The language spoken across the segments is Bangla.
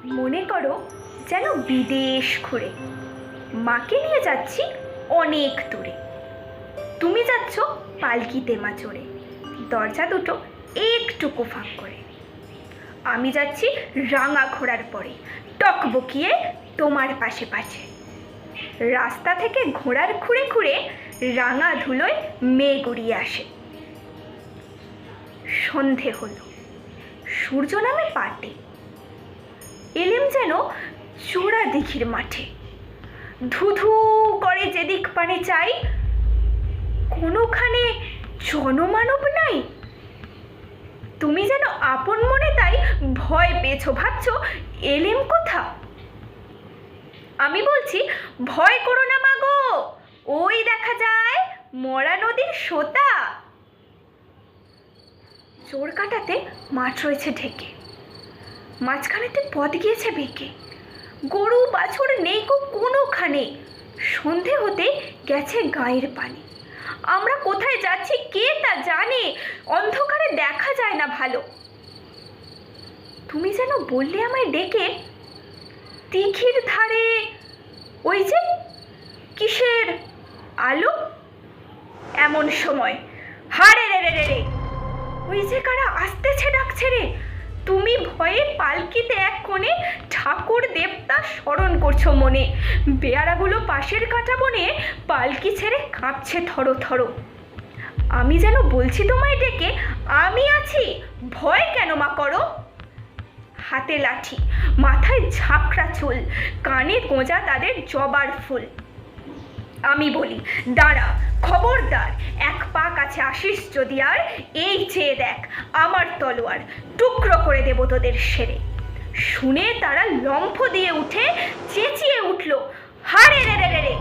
মনে করো যেন বিদেশ ঘুরে মাকে নিয়ে যাচ্ছি অনেক দূরে। তুমি যাচ্ছ পালকিতে মা চড়ে, দরজা দুটো একটুকু ফাঁক করে। আমি যাচ্ছি রাঙা ঘোড়ার পরে, টকবকিয়ে তোমার পাশে পাশে। রাস্তা থেকে ঘোড়ার খুঁড়ে খুঁড়ে রাঙা ধুলোয় মেঘ গড়িয়ে আসে। সন্ধে হলো, সূর্য নামে পাটে, এলেম যেন চোরা দিঘির মাঠে। ধুধু করে যেদিক পানে চাই, কোনোখানে জনমানব নাই। তুমি যেন আপন মনে তাই ভয় পেয়েছো, ভাবছো এলেম কোথা। আমি বলছি ভয় করো না মাগো, ওই দেখা যায় মরা নদীর সোতা। চোর কাটাতে মাঠ রয়েছে ঢেকে, মাঝখানেতে পথ গিয়েছে বেঁকে। গরু বাছুর নেই গো কোনোখানে, সন্ধে হতে গেছে গায়ের পানি। আমরা কোথায় যাচ্ছি কে তা জানে, অন্ধকারে দেখা যায় না ভালো। তুমি যেন বললে আমায় ডেকে, দিঘির ধারে ওই যে কিসের আলো। এমন সময় হারে রে রে রে রে, ওই যে কারা আসতেছে ডাকছে রে। তুমি ভয়ে পালকিতে এক কোণে ঠাকুর দেবতা স্মরণ করছো মনে। বেয়ারাগুলো পাশের কাটা বনে পালকি ছেড়ে কাঁপছে থরো থরো। আমি যেন বলছি তোমায় ডেকে, আমি আছি, ভয় কেন মা করো। হাতে লাঠি, মাথায় ঝাঁকড়া চুল, কানে গোঁজা তাদের জবার ফুল। আমি বলি দাঁড়া খবরদার, এক পা কাছে আসিস যদি আর, এই চেয়ে দেখ আমার তলোয়ার, টুকরো করে দেব তোদের সেরে। শুনে তারা লম্ফ দিয়ে উঠে চেঁচিয়ে উঠল, হারে রে রে রে রে।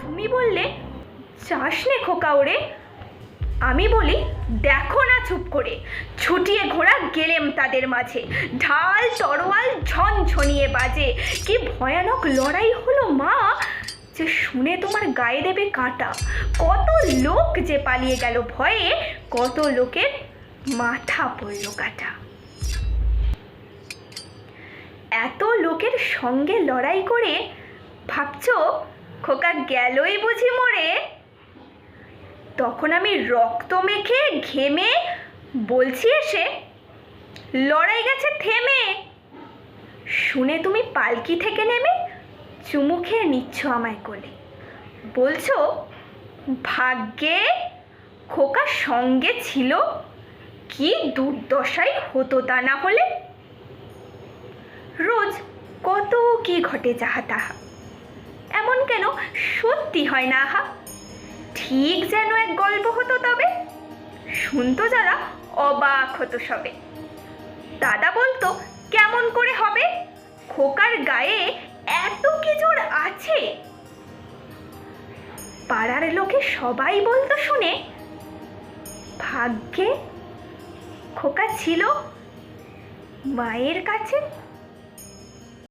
তুমি বললে যাস নে খোকা ওরে। আমি বলি দেখো না চুপ করে, ছুটিয়ে ঘোড়া গেলেম তাদের মাঝে। ঢাল তরোয়াল ঝনঝনিয়ে বাজে, কি ভয়ানক লড়াই হলো মা, যে শুনে তোমার গায়ে দেবে কাঁটা। কত লোক যে পালিয়ে গেল ভয়ে, কত লোকের মাথা পড়ল কাটা। এত লোকের সঙ্গে লড়াই করে ভাবছো খোকা গেলই বুঝি মরে। তখন আমি রক্ত মেখে ঘেমে বলছি এসে, লড়াই গেছে থেমে। শুনে তুমি পালকি থেকে নেমে চুমু খেয়ে নিচ্ছ আমায় কোলে, বলছো ভাগ্যে খোকা সঙ্গে ছিল, কি দুর্দশাই হতো তা না হলে। রোজ কত কি ঘটে যাহা তাহা, এমন কেন সত্যি হয় না আহা। ঠিক যেন এক গল্প হতো তবে, শুনতো যারা অবাক হতো সবে। দাদা বলতো কেমন করে হবে, খোকার গায়ে এত কি জোর আছে। পাড়ার লোকে সবাই বলতো শুনে, ভাগ্যে খোকা ছিল মায়ের কাছে।